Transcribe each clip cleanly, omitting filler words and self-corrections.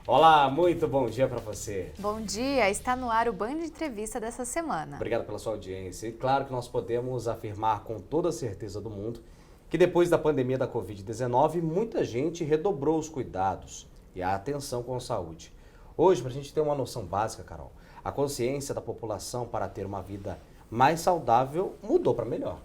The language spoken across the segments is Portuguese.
Olá, muito bom dia para você. Bom dia, está no ar o Band Entrevista dessa semana. Obrigado pela sua audiência. E claro que nós podemos afirmar com toda a certeza do mundo que depois da pandemia da Covid-19, muita gente redobrou os cuidados e a atenção com a saúde. Hoje, para a gente ter uma noção básica, Carol, a consciência da população para ter uma vida mais saudável mudou para melhor.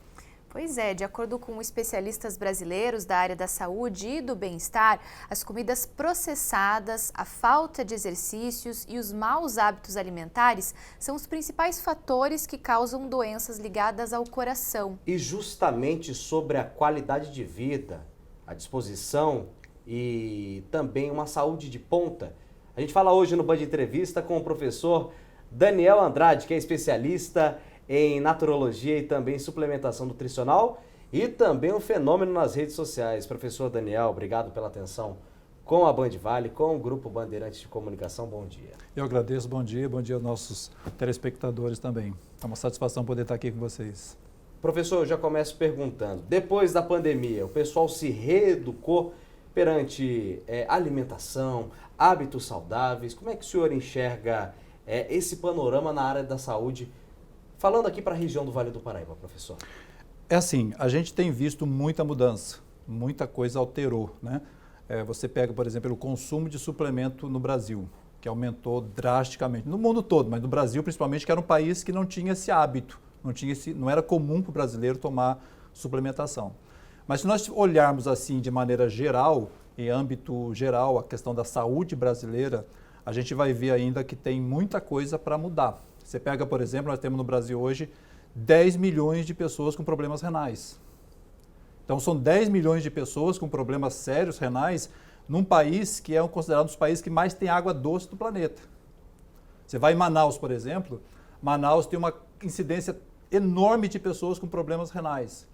Pois é, de acordo com especialistas brasileiros da área da saúde e do bem-estar, as comidas processadas, a falta de exercícios e os maus hábitos alimentares são os principais fatores que causam doenças ligadas ao coração. E justamente sobre a qualidade de vida, a disposição e também uma saúde de ponta, a gente fala hoje no Band Entrevista com o professor Daniel Andrade, que é especialista em naturologia e também suplementação nutricional e também um fenômeno nas redes sociais. Professor Daniel, obrigado pela atenção com a Band Vale, com o Grupo Bandeirantes de Comunicação. Bom dia. Eu agradeço, bom dia aos nossos telespectadores também. É uma satisfação poder estar aqui com vocês. Professor, eu já começo perguntando, depois da pandemia, o pessoal se reeducou perante alimentação, hábitos saudáveis, como é que o senhor enxerga esse panorama na área da saúde? Falando aqui para a região do Vale do Paraíba, professor. É assim, a gente tem visto muita mudança, muita coisa alterou, né? Você pega, por exemplo, o consumo de suplemento no Brasil, que aumentou drasticamente, no mundo todo, mas no Brasil principalmente, que era um país que não tinha esse hábito, não era comum para o brasileiro tomar suplementação. Mas se nós olharmos assim de maneira geral, em âmbito geral, a questão da saúde brasileira, a gente vai ver ainda que tem muita coisa para mudar. Você pega, por exemplo, nós temos no Brasil hoje 10 milhões de pessoas com problemas renais. Então, são 10 milhões de pessoas com problemas sérios renais num país que é considerado um dos países que mais tem água doce do planeta. Você vai em Manaus, por exemplo, Manaus tem uma incidência enorme de pessoas com problemas renais,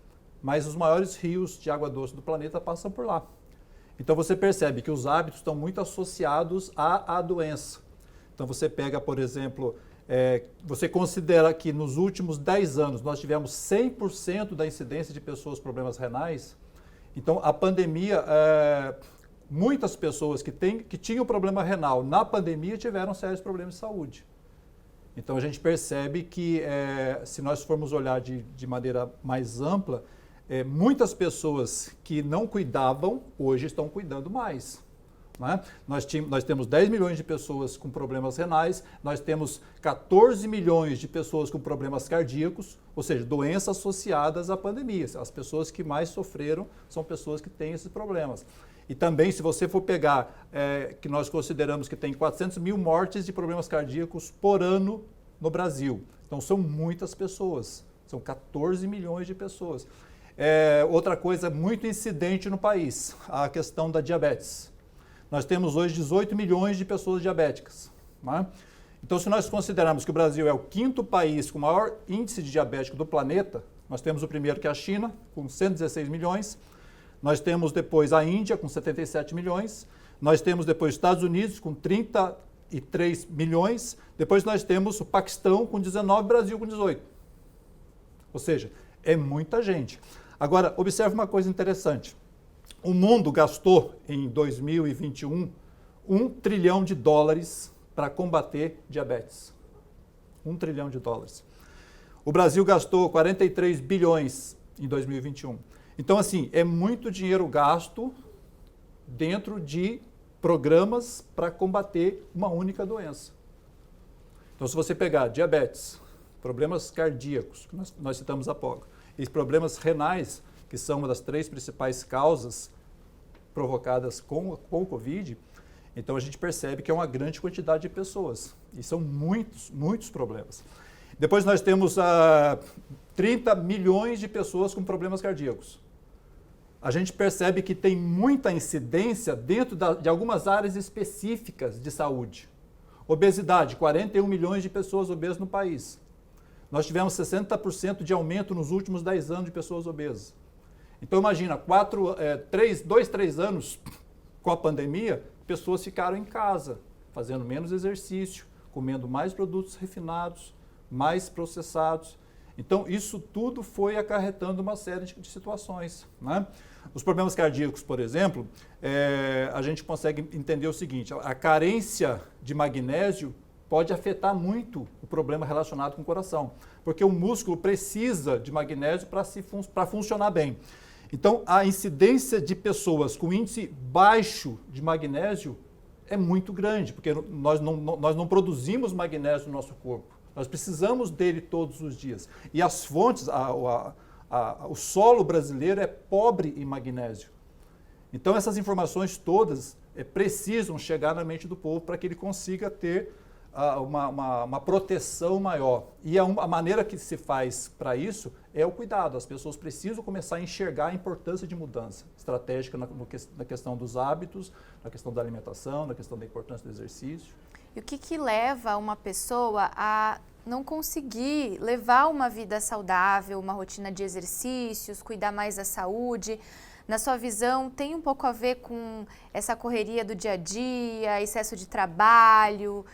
mas os maiores rios de água doce do planeta passam por lá. Então, você percebe que os hábitos estão muito associados à doença. Então, você pega, por exemplo, você considera que nos últimos 10 anos nós tivemos 100% da incidência de pessoas com problemas renais. Então, a pandemia, muitas pessoas que tinham problema renal na pandemia tiveram sérios problemas de saúde. Então, a gente percebe que, se nós formos olhar de maneira mais ampla, muitas pessoas que não cuidavam, hoje estão cuidando mais. Né? Nós temos 10 milhões de pessoas com problemas renais, nós temos 14 milhões de pessoas com problemas cardíacos, ou seja, doenças associadas à pandemia. As pessoas que mais sofreram são pessoas que têm esses problemas. E também, se você for pegar, que nós consideramos que tem 400 mil mortes de problemas cardíacos por ano no Brasil. Então, são muitas pessoas, são 14 milhões de pessoas. Outra coisa muito incidente no país, a questão da diabetes. Nós temos hoje 18 milhões de pessoas diabéticas. Né? Então, se nós considerarmos que o Brasil é o 5º país com maior índice de diabético do planeta, nós temos o primeiro que é a China, com 116 milhões, nós temos depois a Índia, com 77 milhões, nós temos depois os Estados Unidos, com 33 milhões, depois nós temos o Paquistão, com 19, Brasil, com 18. Ou seja, é muita gente. Agora, observe uma coisa interessante. O mundo gastou, em 2021, $1 trilhão para combater diabetes. $1 trilhão. O Brasil gastou 43 bilhões em 2021. Então, assim, é muito dinheiro gasto dentro de programas para combater uma única doença. Então, se você pegar diabetes, problemas cardíacos, que nós citamos há pouco, e problemas renais, que são uma das 3 principais causas provocadas com o Covid, então a gente percebe que é uma grande quantidade de pessoas. E são muitos problemas. Depois nós temos 30 milhões de pessoas com problemas cardíacos. A gente percebe que tem muita incidência dentro de algumas áreas específicas de saúde. Obesidade, 41 milhões de pessoas obesas no país. Nós tivemos 60% de aumento nos últimos 10 anos de pessoas obesas. Então, imagina, 2-3 anos com a pandemia, pessoas ficaram em casa, fazendo menos exercício, comendo mais produtos refinados, mais processados. Então, isso tudo foi acarretando uma série de situações, né? Os problemas cardíacos, por exemplo, a gente consegue entender o seguinte, a carência de magnésio pode afetar muito o problema relacionado com o coração, porque o músculo precisa de magnésio para funcionar bem. Então, a incidência de pessoas com índice baixo de magnésio é muito grande, porque nós não produzimos magnésio no nosso corpo. Nós precisamos dele todos os dias. E as fontes, o solo brasileiro é pobre em magnésio. Então, essas informações todas precisam chegar na mente do povo para que ele consiga ter uma proteção maior. E a maneira que se faz para isso é o cuidado. As pessoas precisam começar a enxergar a importância de mudança estratégica na questão dos hábitos, na questão da alimentação, na questão da importância do exercício. E o que leva uma pessoa a não conseguir levar uma vida saudável, uma rotina de exercícios, cuidar mais da saúde? Na sua visão, tem um pouco a ver com essa correria do dia a dia, excesso de trabalho,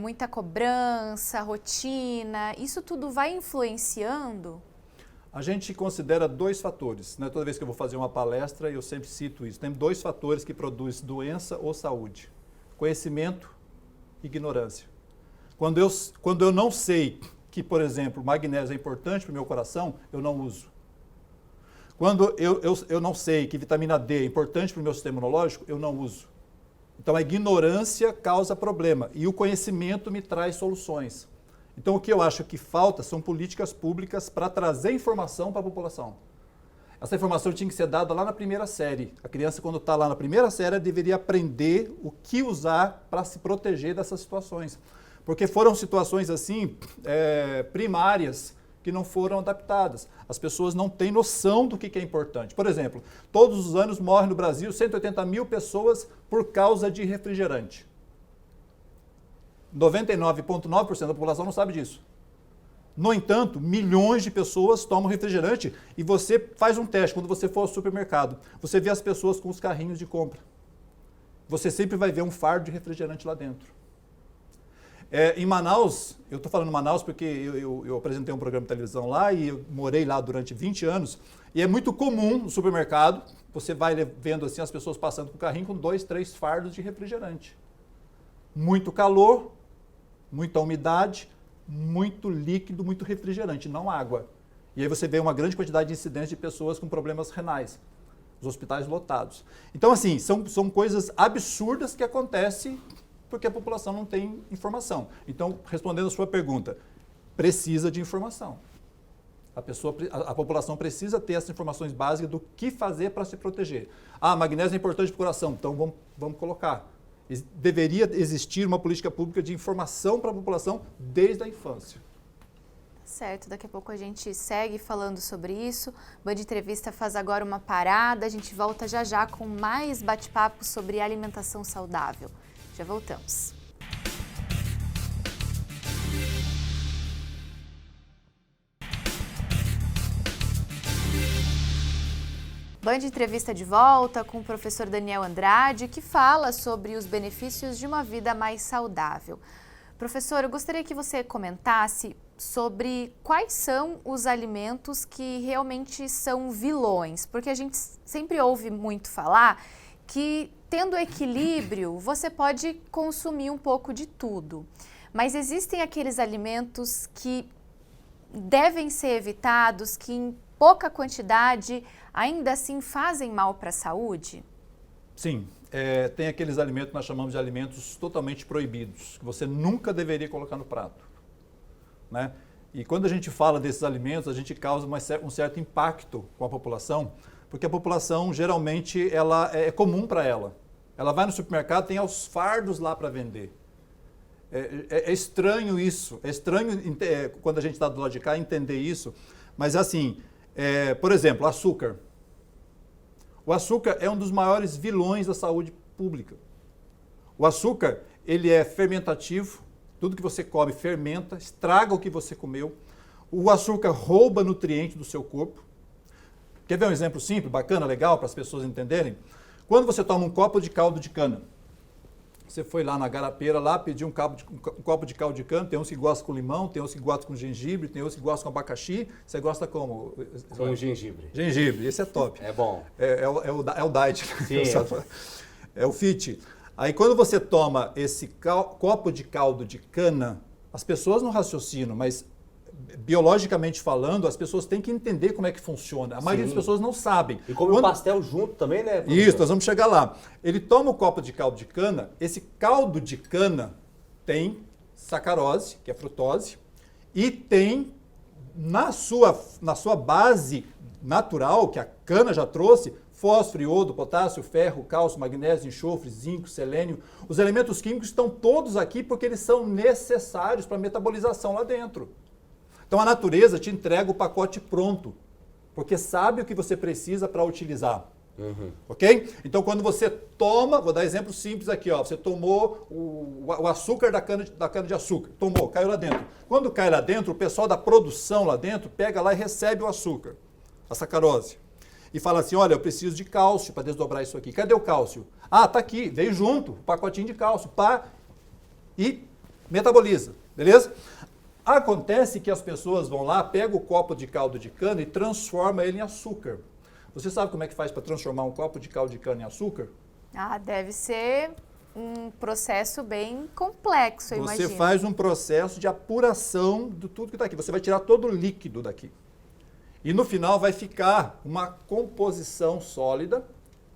muita cobrança, rotina? Isso tudo vai influenciando? A gente considera 2 fatores, né? Toda vez que eu vou fazer uma palestra, eu sempre cito isso. Tem 2 fatores que produzem doença ou saúde: conhecimento e ignorância. Quando eu não sei que, por exemplo, magnésio é importante para o meu coração, eu não uso. Quando eu não sei que vitamina D é importante para o meu sistema imunológico, eu não uso. Então, a ignorância causa problema e o conhecimento me traz soluções. Então, o que eu acho que falta são políticas públicas para trazer informação para a população. Essa informação tinha que ser dada lá na primeira série. A criança, quando está lá na primeira série, deveria aprender o que usar para se proteger dessas situações. Porque foram situações assim, primárias, que não foram adaptadas. As pessoas não têm noção do que é importante. Por exemplo, todos os anos morrem no Brasil 180 mil pessoas por causa de refrigerante. 99,9% da população não sabe disso. No entanto, milhões de pessoas tomam refrigerante e você faz um teste. Quando você for ao supermercado, você vê as pessoas com os carrinhos de compra. Você sempre vai ver um fardo de refrigerante lá dentro. Em Manaus, eu estou falando Manaus porque eu apresentei um programa de televisão lá e eu morei lá durante 20 anos. E é muito comum no supermercado, você vai vendo assim as pessoas passando com o carrinho com 2, 3 fardos de refrigerante. Muito calor, muita umidade, muito líquido, muito refrigerante, não água. E aí você vê uma grande quantidade de incidentes de pessoas com problemas renais, os hospitais lotados. Então, assim, são coisas absurdas que acontecem porque a população não tem informação. Então, respondendo a sua pergunta, precisa de informação. A população precisa ter essas informações básicas do que fazer para se proteger. Magnésio é importante para o coração, então vamos colocar. Deveria existir uma política pública de informação para a população desde a infância. Certo, daqui a pouco a gente segue falando sobre isso. Band Entrevista faz agora uma parada, a gente volta já já com mais bate-papo sobre alimentação saudável. Já voltamos. Band Entrevista de volta com o professor Daniel Andrade, que fala sobre os benefícios de uma vida mais saudável. Professor, eu gostaria que você comentasse sobre quais são os alimentos que realmente são vilões, porque a gente sempre ouve muito falar que, tendo equilíbrio, você pode consumir um pouco de tudo. Mas existem aqueles alimentos que devem ser evitados, que em pouca quantidade ainda assim fazem mal para a saúde? Sim, tem aqueles alimentos que nós chamamos de alimentos totalmente proibidos, que você nunca deveria colocar no prato, né? E quando a gente fala desses alimentos, a gente causa um certo impacto com a população, porque a população geralmente é comum para ela. Ela vai no supermercado, tem aos fardos lá para vender. É estranho isso, é estranho quando a gente está do lado de cá entender isso, mas assim, por exemplo, açúcar. O açúcar é um dos maiores vilões da saúde pública. O açúcar, ele é fermentativo, tudo que você come fermenta, estraga o que você comeu. O açúcar rouba nutrientes do seu corpo. Quer ver um exemplo simples, bacana, legal, para as pessoas entenderem? Quando você toma um copo de caldo de cana, Você foi lá na garapeira, lá pediu um copo de caldo de cana, tem uns que gostam com limão, tem uns que gostam com gengibre, tem uns que gostam com abacaxi. Você gosta como? Com gengibre. Gengibre, esse é top. É bom. É o diet. Sim, é o fit. Aí quando você toma esse copo de caldo de cana, as pessoas não raciocinam, mas biologicamente falando, as pessoas têm que entender como é que funciona. A maioria das pessoas não sabem. E come um pastel junto também, né, professor? Isso, nós vamos chegar lá. Ele toma o copo de caldo de cana, esse caldo de cana tem sacarose, que é frutose, e tem na sua base natural, que a cana já trouxe, fósforo, iodo, potássio, ferro, cálcio, magnésio, enxofre, zinco, selênio. Os elementos químicos estão todos aqui porque eles são necessários para a metabolização lá dentro. Então a natureza te entrega o pacote pronto, porque sabe o que você precisa para utilizar. Ok? Então quando você toma, vou dar exemplo simples aqui, ó, você tomou o açúcar da cana de açúcar, tomou, caiu lá dentro. Quando cai lá dentro, o pessoal da produção lá dentro pega lá e recebe o açúcar, a sacarose. E fala assim, olha, eu preciso de cálcio para desdobrar isso aqui. Cadê o cálcio? Ah, tá aqui, veio junto, o pacotinho de cálcio, pá, e metaboliza, beleza? Acontece que as pessoas vão lá, pegam o copo de caldo de cana e transformam ele em açúcar. Você sabe como é que faz para transformar um copo de caldo de cana em açúcar? Ah, deve ser um processo bem complexo, eu imagino. Você faz um processo de apuração de tudo que está aqui. Você vai tirar todo o líquido daqui. E no final vai ficar uma composição sólida,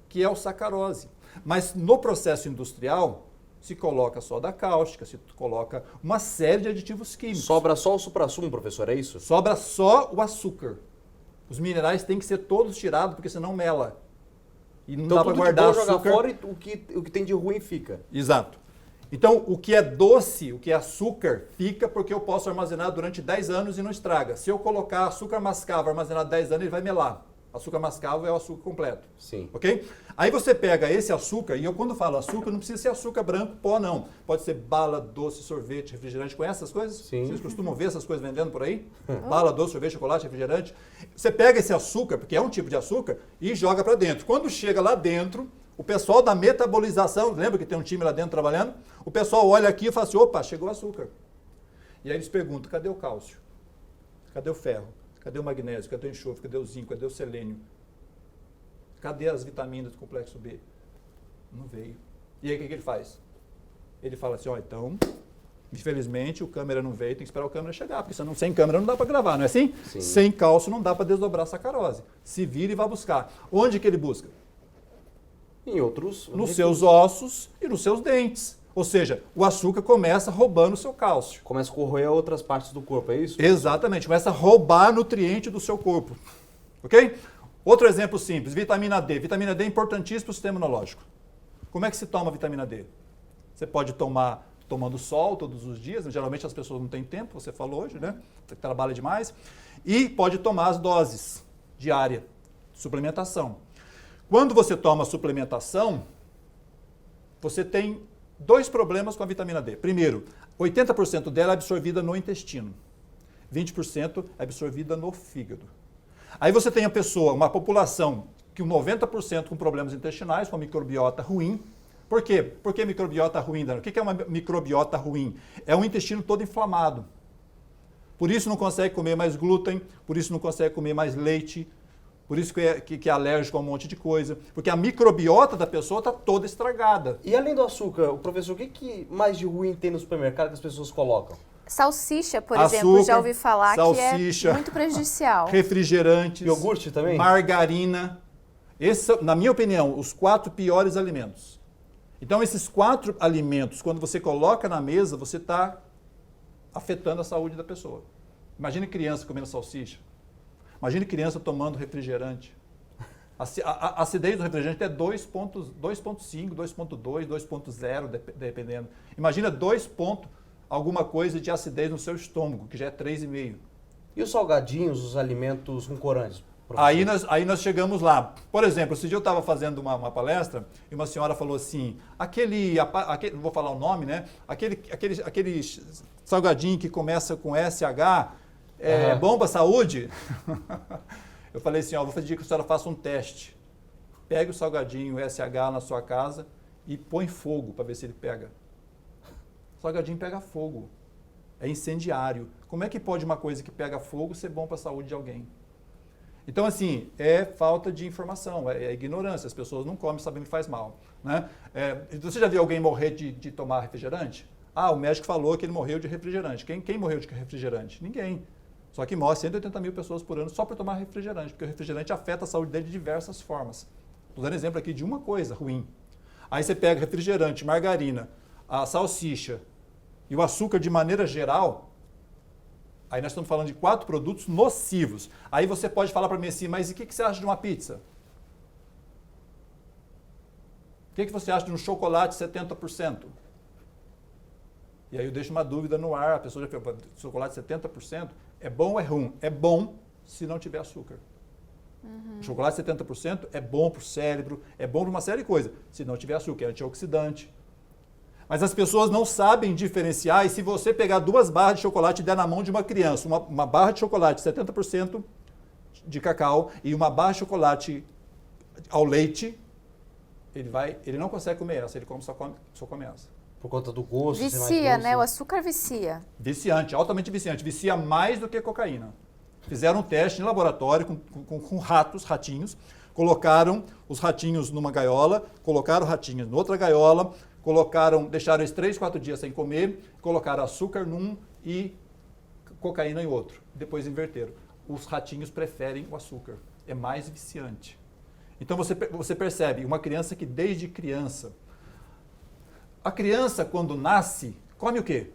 que é o sacarose. Mas no processo industrial, se coloca soda cáustica, se coloca uma série de aditivos químicos. Sobra só o suprassumo, professor, é isso? Sobra só o açúcar. Os minerais têm que ser todos tirados, porque senão mela. E não Então dá para tudo guardar que bom açúcar. jogar fora e o que tem de ruim fica. Exato. Então, o que é doce, o que é açúcar, fica porque eu posso armazenar durante 10 anos e não estraga. Se eu colocar açúcar mascavo armazenado 10 anos, ele vai melar. Açúcar mascavo é o açúcar completo. Sim. Ok? Aí você pega esse açúcar, e eu quando falo açúcar, não precisa ser açúcar branco, pó não. Pode ser bala, doce, sorvete, refrigerante. Conhece essas coisas? Sim. Vocês costumam ver essas coisas vendendo por aí? Bala, doce, sorvete, chocolate, refrigerante. Você pega esse açúcar, porque é um tipo de açúcar, e joga para dentro. Quando chega lá dentro, o pessoal da metabolização, lembra que tem um time lá dentro trabalhando? O pessoal olha aqui e fala assim, opa, chegou o açúcar. E aí eles perguntam, cadê o cálcio? Cadê o ferro? Cadê o magnésio? Cadê o enxofre? Cadê o zinco? Cadê o selênio? Cadê as vitaminas do complexo B? Não veio. E aí o que ele faz? Ele fala assim, ó, então, infelizmente o câmera não veio, tem que esperar o câmera chegar, porque senão sem câmera não dá para gravar, não é assim? Sim. Sem cálcio não dá para desdobrar a sacarose. Se vira e vai buscar. Onde que ele busca? Em outros... Nos seus ossos e nos seus dentes. Ou seja, o açúcar começa roubando o seu cálcio. Começa a corroer outras partes do corpo, é isso? Exatamente, começa a roubar nutriente do seu corpo. Ok? Outro exemplo simples, vitamina D. Vitamina D é importantíssima para o sistema imunológico. Como é que se toma vitamina D? Você pode tomar tomando sol todos os dias, geralmente as pessoas não têm tempo, você falou hoje, né? Você trabalha demais. E pode tomar as doses diárias de suplementação. Quando você toma suplementação, você tem dois problemas com a vitamina D. Primeiro, 80% dela é absorvida no intestino, 20% é absorvida no fígado. Aí você tem a pessoa, uma população que 90% com problemas intestinais, com microbiota ruim. Por quê? Por que microbiota ruim, Daniel? O que é uma microbiota ruim? É um intestino todo inflamado. Por isso não consegue comer mais glúten, por isso não consegue comer mais leite, por isso que é alérgico a um monte de coisa. Porque a microbiota da pessoa está toda estragada. E além do açúcar, o professor, o que mais de ruim tem no supermercado que as pessoas colocam? Salsicha, por Açúcar, exemplo, já ouvi falar salsicha, que é muito prejudicial. Refrigerantes, Iogurte também? margarina. Esses são, na minha opinião, os 4 piores alimentos. Então, esses 4 alimentos, quando você coloca na mesa, você está afetando a saúde da pessoa. Imagine criança comendo salsicha. Imagine criança tomando refrigerante. A acidez do refrigerante é 2.5, 2.2, 2.0, dependendo. Imagina 2 pontos, alguma coisa de acidez no seu estômago, que já é 3,5. E os salgadinhos, os alimentos com corantes? Professor? Aí nós chegamos lá. Por exemplo, esse dia eu estava fazendo uma palestra e uma senhora falou assim, aquele não vou falar o nome, né? Aquele salgadinho que começa com SH, é bom para a saúde? Eu falei assim, ó, vou pedir que a senhora faça um teste. Pegue o salgadinho SH na sua casa e põe fogo para ver se ele pega. Salgadinho pega fogo. É incendiário. Como é que pode uma coisa que pega fogo ser bom para a saúde de alguém? Então, assim, é falta de informação, é ignorância. As pessoas não comem sabendo que faz mal. Né? Você já viu alguém morrer de tomar refrigerante? Ah, o médico falou que ele morreu de refrigerante. Quem morreu de refrigerante? Ninguém. Só que morre 180 mil pessoas por ano só por tomar refrigerante, porque o refrigerante afeta a saúde dele de diversas formas. Estou dando exemplo aqui de uma coisa ruim. Aí você pega refrigerante, margarina, a salsicha e o açúcar de maneira geral, aí nós estamos falando de 4 produtos nocivos. Aí você pode falar para mim assim, mas e o que você acha de uma pizza? O que você acha de um chocolate 70%? E aí eu deixo uma dúvida no ar, a pessoa já fala, chocolate 70% é bom ou é ruim? É bom se não tiver açúcar. O chocolate 70% é bom para o cérebro, é bom para uma série de coisas, se não tiver açúcar, é antioxidante. Mas as pessoas não sabem diferenciar, e se você pegar 2 barras de chocolate e der na mão de uma criança, uma barra de chocolate 70% de cacau e uma barra de chocolate ao leite, ele não consegue comer essa, ele só come essa. Por conta do gosto. Vicia, né? O açúcar vicia. Viciante, altamente viciante. Vicia mais do que cocaína. Fizeram um teste em laboratório com ratinhos, colocaram os ratinhos numa gaiola, colocaram ratinhos em outra gaiola, deixaram eles 3, 4 dias sem comer, colocaram açúcar num e cocaína em outro. Depois inverteram. Os ratinhos preferem o açúcar. É mais viciante. Então você percebe, uma criança que desde criança... A criança, quando nasce, come o quê?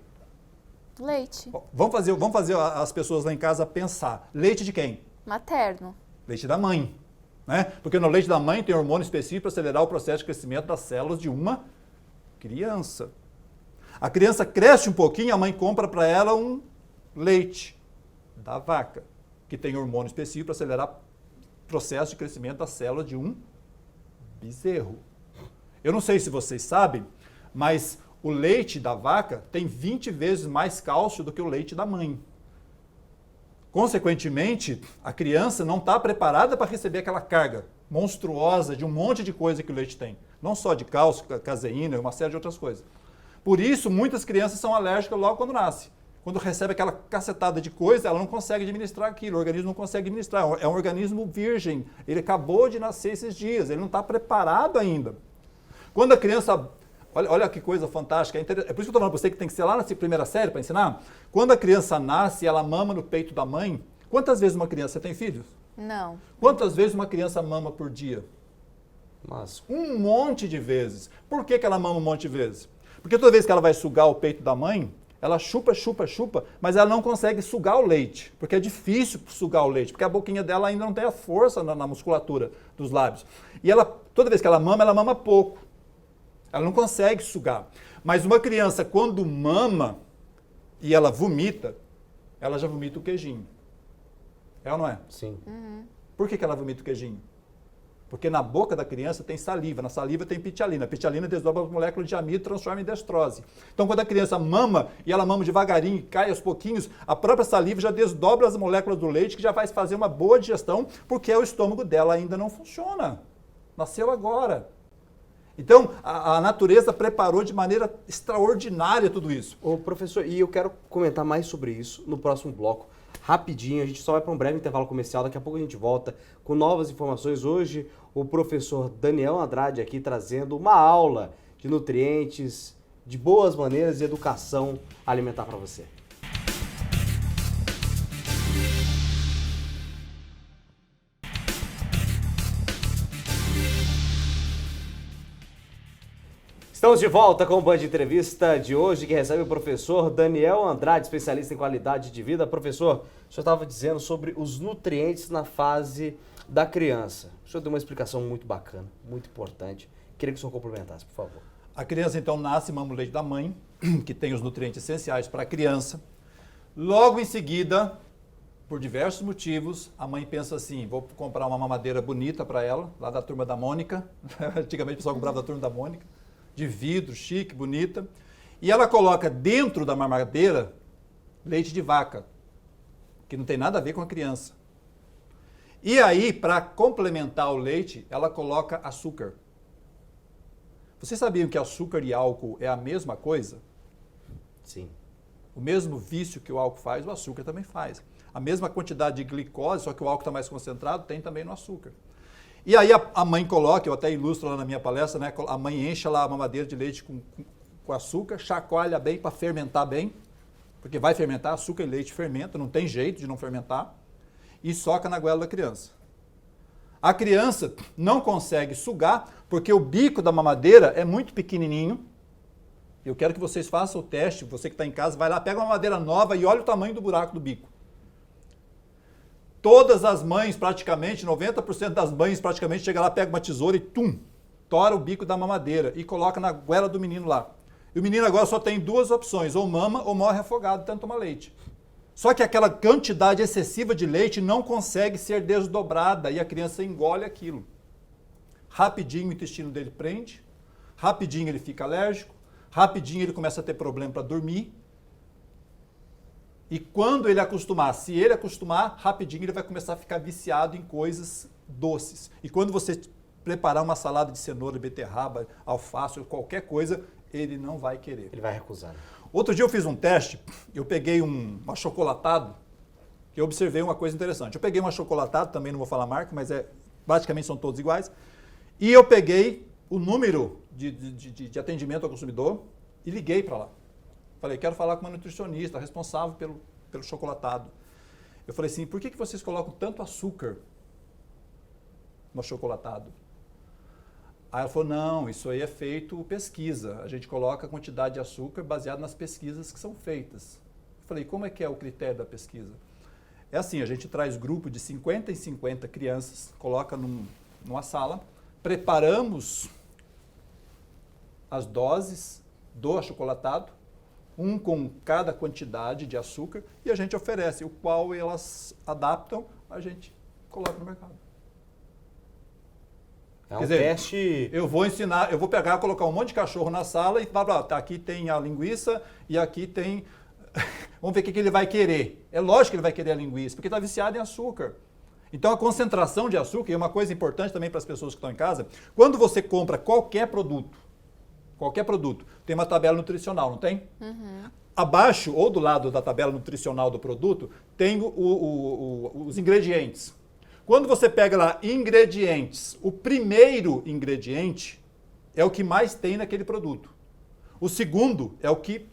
Leite. Vamos fazer as pessoas lá em casa pensar. Leite de quem? Materno. Leite da mãe. Né? Porque no leite da mãe tem hormônio específico para acelerar o processo de crescimento das células de uma criança. A criança cresce um pouquinho, a mãe compra para ela um leite da vaca, que tem hormônio específico para acelerar o processo de crescimento das células de um bezerro. Eu não sei se vocês sabem, mas o leite da vaca tem 20 vezes mais cálcio do que o leite da mãe. Consequentemente, a criança não está preparada para receber aquela carga monstruosa de um monte de coisa que o leite tem. Não só de cálcio, caseína e uma série de outras coisas. Por isso, muitas crianças são alérgicas logo quando nasce. Quando recebe aquela cacetada de coisa, ela não consegue administrar aquilo, o organismo não consegue administrar. É um organismo virgem, ele acabou de nascer esses dias, ele não está preparado ainda. Quando a criança... Olha que coisa fantástica, é por isso que eu estou falando para você que tem que ser lá na primeira série para ensinar. Quando a criança nasce, ela mama no peito da mãe. Quantas vezes uma criança tem filhos? Não. Quantas vezes uma criança mama por dia? Mas... Um monte de vezes. Por que ela mama um monte de vezes? Porque toda vez que ela vai sugar o peito da mãe, ela chupa, mas ela não consegue sugar o leite, porque é difícil sugar o leite, porque a boquinha dela ainda não tem a força na musculatura dos lábios. E ela, toda vez que ela mama pouco. Ela não consegue sugar. Mas uma criança, quando mama e ela vomita, ela já vomita o queijinho. É ou não é? Sim. Por que ela vomita o queijinho? Porque na boca da criança tem saliva. Na saliva tem pitialina. A pitialina desdobra as moléculas de amido e transforma em destrose. Então, quando a criança mama, e ela mama devagarinho e cai aos pouquinhos, a própria saliva já desdobra as moléculas do leite, que já vai fazer uma boa digestão, porque o estômago dela ainda não funciona. Nasceu agora. Então, a natureza preparou de maneira extraordinária tudo isso. Ô, professor, e eu quero comentar mais sobre isso no próximo bloco. Rapidinho, a gente só vai para um breve intervalo comercial, daqui a pouco a gente volta com novas informações. Hoje, o professor Daniel Andrade aqui trazendo uma aula de nutrientes, de boas maneiras e educação alimentar para você. Estamos de volta com o Band Entrevista de hoje, que recebe o professor Daniel Andrade, especialista em qualidade de vida. Professor, o senhor estava dizendo sobre os nutrientes na fase da criança. O senhor deu uma explicação muito bacana, muito importante. Queria que o senhor complementasse, por favor. A criança, então, nasce, mama o leite da mãe, que tem os nutrientes essenciais para a criança. Logo em seguida, por diversos motivos, a mãe pensa assim, vou comprar uma mamadeira bonita para ela, lá da Turma da Mônica. Antigamente o pessoal comprava da Turma da Mônica. De vidro, chique, bonita, e ela coloca dentro da mamadeira leite de vaca, que não tem nada a ver com a criança. E aí, para complementar o leite, ela coloca açúcar. Vocês sabiam que açúcar e álcool é a mesma coisa? Sim. O mesmo vício que o álcool faz, o açúcar também faz. A mesma quantidade de glicose, só que o álcool está mais concentrado, tem também no açúcar. E aí a mãe coloca, eu até ilustro lá na minha palestra, né? A mãe enche lá a mamadeira de leite com açúcar, chacoalha bem para fermentar bem, porque vai fermentar, açúcar e leite fermenta, não tem jeito de não fermentar, e soca na goela da criança. A criança não consegue sugar, porque o bico da mamadeira é muito pequenininho. Eu quero que vocês façam o teste, você que está em casa, vai lá, pega uma mamadeira nova e olha o tamanho do buraco do bico. Todas as mães, praticamente, 90% das mães, praticamente, chega lá, pega uma tesoura e tora o bico da mamadeira e coloca na goela do menino lá. E o menino agora só tem duas opções, ou mama ou morre afogado, tanto tomar leite. Só que aquela quantidade excessiva de leite não consegue ser desdobrada e a criança engole aquilo. Rapidinho o intestino dele prende, rapidinho ele fica alérgico, rapidinho ele começa a ter problema para dormir. E quando ele acostumar, se ele acostumar, rapidinho ele vai começar a ficar viciado em coisas doces. E quando você preparar uma salada de cenoura, beterraba, alface ou qualquer coisa, ele não vai querer. Ele vai recusar. Outro dia eu fiz um teste, eu peguei um achocolatado, e eu observei uma coisa interessante. Eu peguei um achocolatado, também não vou falar a marca, mas praticamente são todos iguais, e eu peguei o número de atendimento ao consumidor e liguei para lá. Falei, quero falar com uma nutricionista responsável pelo chocolatado. Eu falei assim, por que vocês colocam tanto açúcar no chocolatado? Aí ela falou, não, isso aí é feito pesquisa. A gente coloca a quantidade de açúcar baseado nas pesquisas que são feitas. Eu falei, como é que é o critério da pesquisa? É assim, a gente traz grupo de 50 em 50 crianças, coloca numa sala, preparamos as doses do achocolatado, um com cada quantidade de açúcar, e a gente oferece, o qual elas adaptam, a gente coloca no mercado. É um Quer dizer, teste... Eu vou ensinar, eu vou pegar, colocar um monte de cachorro na sala e falar, tá, aqui tem a linguiça e aqui tem... Vamos ver o que ele vai querer. É lógico que ele vai querer a linguiça, porque está viciado em açúcar. Então a concentração de açúcar, e uma coisa importante também para as pessoas que estão em casa, quando você compra qualquer produto, tem uma tabela nutricional, não tem? Uhum. Abaixo ou do lado da tabela nutricional do produto, tem os ingredientes. Quando você pega lá ingredientes, o primeiro ingrediente é o que mais tem naquele produto. O segundo é o que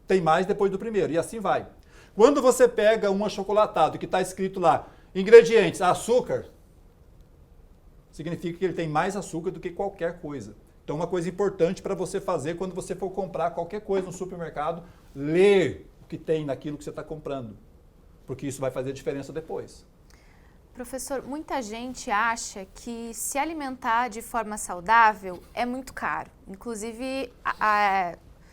tem mais depois do primeiro, e assim vai. Quando você pega um achocolatado que está escrito lá, ingredientes, açúcar, significa que ele tem mais açúcar do que qualquer coisa. Então, uma coisa importante para você fazer quando você for comprar qualquer coisa no supermercado, ler o que tem naquilo que você está comprando, porque isso vai fazer diferença depois. Professor, muita gente acha que se alimentar de forma saudável é muito caro. Inclusive,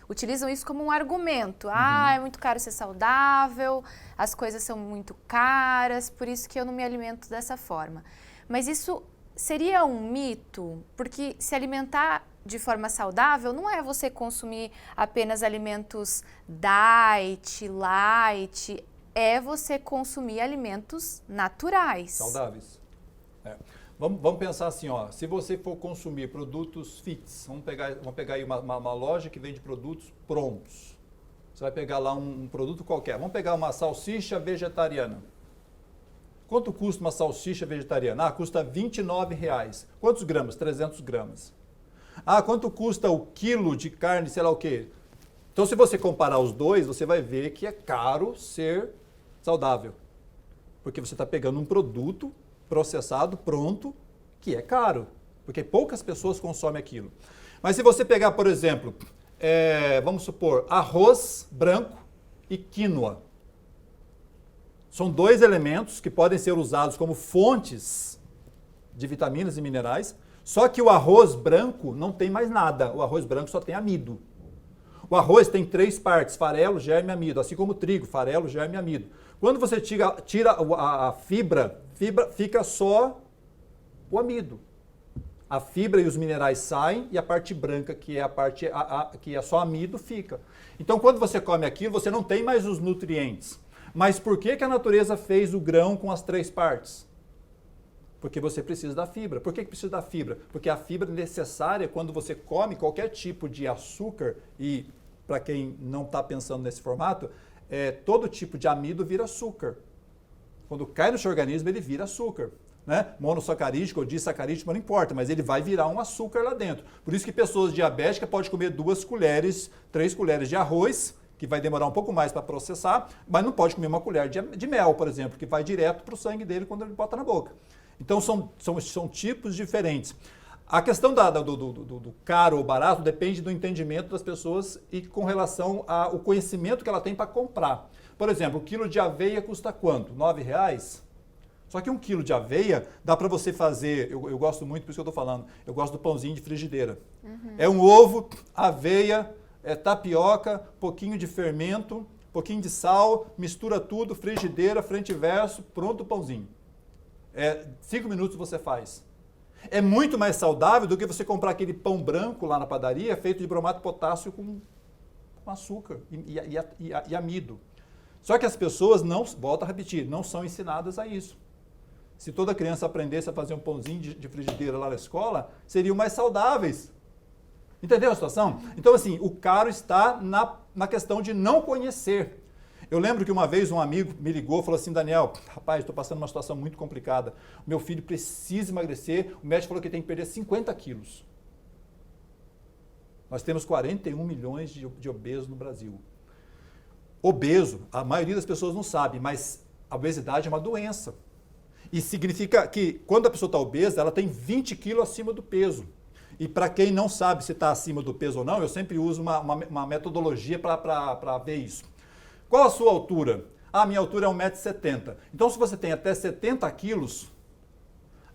utilizam isso como um argumento. É muito caro ser saudável, as coisas são muito caras, por isso que eu não me alimento dessa forma. Mas isso seria um mito? Porque se alimentar de forma saudável não é você consumir apenas alimentos diet, light, é você consumir alimentos naturais. Saudáveis. Vamos pensar assim, ó, se você for consumir produtos fits, vamos pegar aí uma loja que vende produtos prontos. Você vai pegar lá um produto qualquer. Vamos pegar uma salsicha vegetariana. Quanto custa uma salsicha vegetariana? Custa R$29. Quantos gramas? 300 gramas. Quanto custa o quilo de carne, sei lá o quê? Então, se você comparar os dois, você vai ver que é caro ser saudável. Porque você está pegando um produto processado, pronto, que é caro. Porque poucas pessoas consomem aquilo. Mas se você pegar, por exemplo, vamos supor, arroz branco e quinoa. São dois elementos que podem ser usados como fontes de vitaminas e minerais, só que o arroz branco não tem mais nada. O arroz branco só tem amido. O arroz tem 3 partes, farelo, germe e amido, assim como o trigo, farelo, germe e amido. Quando você tira a fibra, fica só o amido. A fibra e os minerais saem e a parte branca, que é a parte que é só amido, fica. Então, quando você come aquilo, você não tem mais os nutrientes. Mas por que a natureza fez o grão com as 3 partes? Porque você precisa da fibra. Por que precisa da fibra? Porque a fibra é necessária quando você come qualquer tipo de açúcar e, para quem não está pensando nesse formato, todo tipo de amido vira açúcar. Quando cai no seu organismo, ele vira açúcar. Né? Monossacarídeo ou disacarídeo, não importa, mas ele vai virar um açúcar lá dentro. Por isso que pessoas diabéticas podem comer 2 colheres, 3 colheres de arroz, que vai demorar um pouco mais para processar, mas não pode comer uma colher de mel, por exemplo, que vai direto para o sangue dele quando ele bota na boca. Então são tipos diferentes. A questão do caro ou barato depende do entendimento das pessoas e com relação ao conhecimento que ela tem para comprar. Por exemplo, o quilo de aveia custa quanto? R$9? Só que 1 quilo de aveia dá para você fazer, eu gosto muito, por isso que eu estou falando, eu gosto do pãozinho de frigideira. É um ovo, aveia, tapioca, pouquinho de fermento, pouquinho de sal, mistura tudo, frigideira, frente e verso, pronto o pãozinho. 5 minutos você faz. É muito mais saudável do que você comprar aquele pão branco lá na padaria, feito de bromato de potássio com açúcar e amido. Só que as pessoas não, volto a repetir, não são ensinadas a isso. Se toda criança aprendesse a fazer um pãozinho de frigideira lá na escola, seriam mais saudáveis. Entendeu a situação? Então, assim, o caro está na questão de não conhecer. Eu lembro que uma vez um amigo me ligou e falou assim, Daniel, rapaz, estou passando uma situação muito complicada. O meu filho precisa emagrecer, o médico falou que tem que perder 50 quilos. Nós temos 41 milhões de obesos no Brasil. Obeso, a maioria das pessoas não sabe, mas a obesidade é uma doença. E significa que quando a pessoa está obesa, ela tem 20 quilos acima do peso. E para quem não sabe se está acima do peso ou não, eu sempre uso uma metodologia para ver isso. Qual a sua altura? Ah, minha altura é 1,70 m. Então, se você tem até 70 quilos,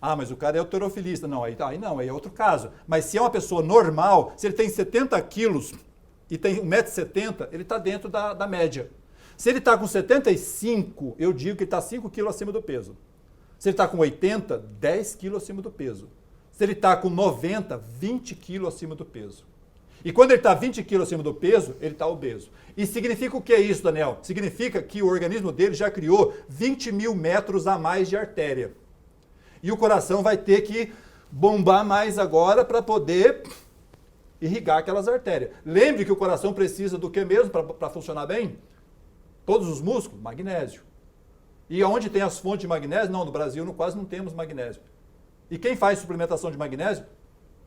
mas o cara é halterofilista. Não, aí é outro caso. Mas se é uma pessoa normal, se ele tem 70 quilos e tem 1,70 m, ele está dentro da média. Se ele está com 75, eu digo que ele está 5 quilos acima do peso. Se ele está com 80, 10 quilos acima do peso. Se ele está com 90, 20 quilos acima do peso. E quando ele está 20 quilos acima do peso, ele está obeso. E significa o que é isso, Daniel? Significa que o organismo dele já criou 20 mil metros a mais de artéria. E o coração vai ter que bombar mais agora para poder irrigar aquelas artérias. Lembre que o coração precisa do que mesmo para funcionar bem? Todos os músculos? Magnésio. E onde tem as fontes de magnésio? Não, no Brasil quase não temos magnésio. E quem faz suplementação de magnésio?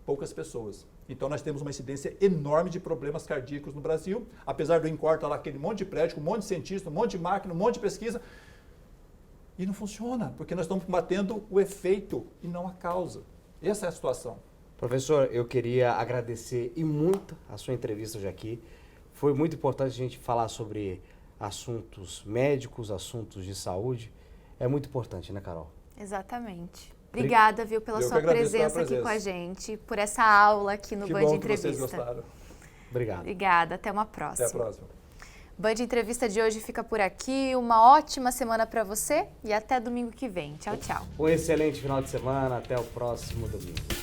Poucas pessoas. Então nós temos uma incidência enorme de problemas cardíacos no Brasil, apesar do INCOR estar lá aquele monte de prédio, um monte de cientista, um monte de máquina, um monte de pesquisa. E não funciona, porque nós estamos combatendo o efeito e não a causa. Essa é a situação. Professor, eu queria agradecer e muito a sua entrevista hoje aqui. Foi muito importante a gente falar sobre assuntos médicos, assuntos de saúde. É muito importante, né, Carol? Exatamente. Obrigada, viu, pela sua presença aqui com a gente, por essa aula aqui no Band Entrevista. Que vocês gostaram. Obrigado. Obrigada, até uma próxima. Até a próxima. Band Entrevista de hoje fica por aqui. Uma ótima semana para você e até domingo que vem. Tchau, tchau. Um excelente final de semana. Até o próximo domingo.